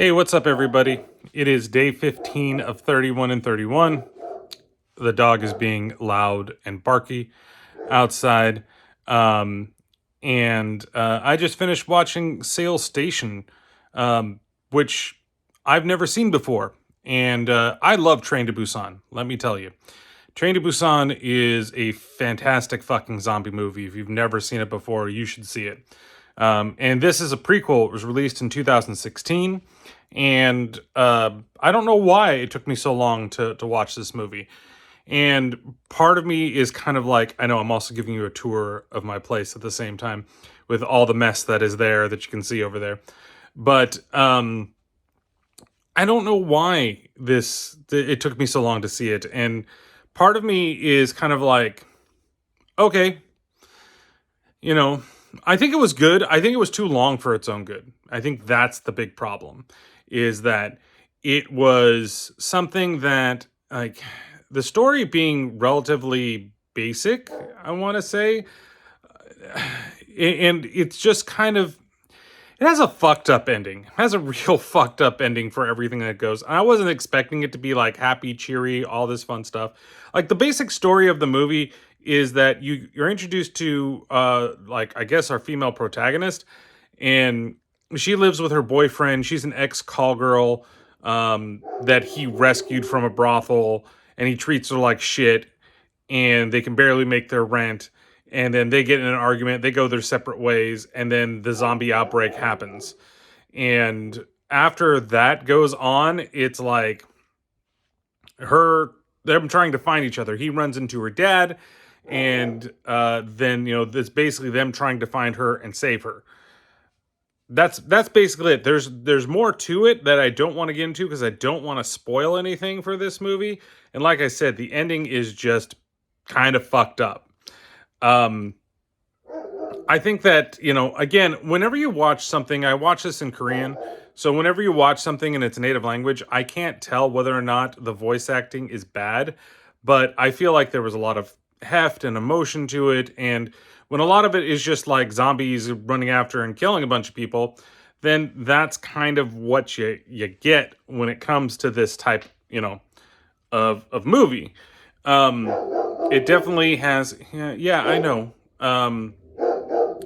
Hey, what's up, everybody? It is day 15 of 31 and 31. The dog is being loud and barky outside. Um, and I just finished watching Seoul Station, which I've never seen before. And I love Train to Busan, let me tell you. Train to Busan is a fantastic fucking zombie movie. If you've never seen it before, you should see it. And this is a prequel. It was released in 2016. And I don't know why it took me so long to watch this movie. And part of me is kind of like, I know I'm also giving you a tour of my place at the same time with all the mess that is there that you can see over there. But I don't know why it took me so long to see it. And part of me is kind of like, okay, you know, I think it was good. I think it was too long for its own good. I think that's the big problem, is that it was something that, like, the story being relatively basic, I want to say, and it's just kind of, it has a fucked up ending. It has a real fucked up ending for everything that goes. I wasn't expecting it to be like happy, cheery, all this fun stuff. Like, the basic story of the movie is that you're introduced to like, I guess, our female protagonist, and she lives with her boyfriend. She's an ex-call girl that he rescued from a brothel, and he treats her like shit, and they can barely make their rent. And then they get in an argument, they go their separate ways, and then the zombie outbreak happens. And after that goes on, it's like them trying to find each other. He runs into her dad, and then, it's basically them trying to find her and save her. That's basically it. There's more to it that I don't want to get into because I don't want to spoil anything for this movie. And like I said, the ending is just kind of fucked up. I think that, again, whenever you watch something, I watch this in Korean. So whenever you watch something in its native language, I can't tell whether or not the voice acting is bad, but I feel like there was a lot of heft and emotion to it. And when a lot of it is just like zombies running after and killing a bunch of people, then that's kind of what you get when it comes to this type, of movie. It definitely has, yeah, I know.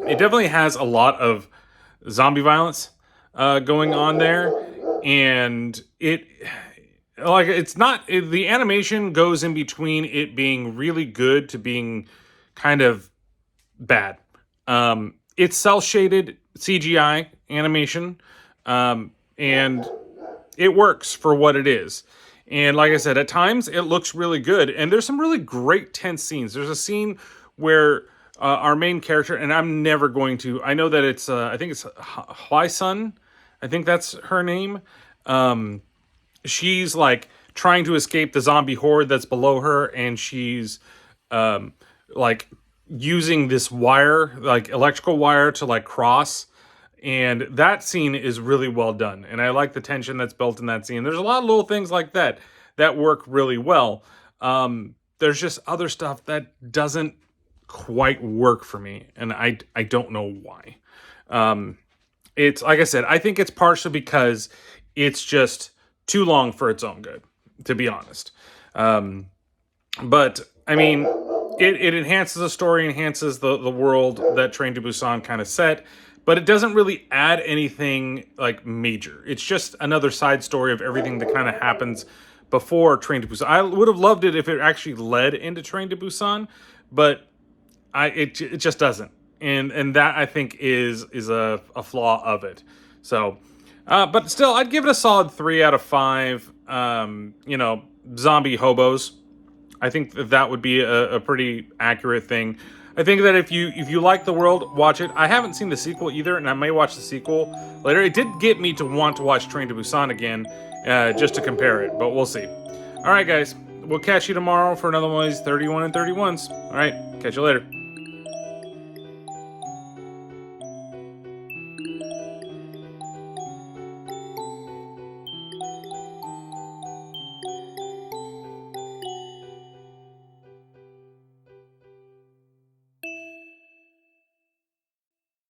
It definitely has a lot of zombie violence going on there, and the animation goes in between it being really good to being kind of bad. It's cel-shaded CGI animation, and it works for what it is. And like I said, at times it looks really good. And there's some really great tense scenes. There's a scene where our main character, and I'm never going to, I know that it's, I think it's Hwai-sun. I think that's her name. She's like trying to escape the zombie horde that's below her. And she's like using this wire, like electrical wire, to like cross. And that scene is really well done. And I like the tension that's built in that scene. There's a lot of little things like that work really well. There's just other stuff that doesn't quite work for me. And I don't know why. It's, like I said, I think it's partially because it's just too long for its own good, to be honest. But, I mean, it enhances the story, enhances the world that Train to Busan kind of set. But it doesn't really add anything like major. It's just another side story of everything that kind of happens before Train to Busan. I would have loved it if it actually led into Train to Busan, but it just doesn't. And that, I think, is a flaw of it. So, but still, I'd give it a solid 3 out of 5. Zombie hobos. I think that would be a pretty accurate thing. I think that if you like the world, watch it. I haven't seen the sequel either, and I may watch the sequel later. It did get me to want to watch Train to Busan again, just to compare it, but we'll see. All right, guys, we'll catch you tomorrow for another one of these 31 and 31s. All right, catch you later.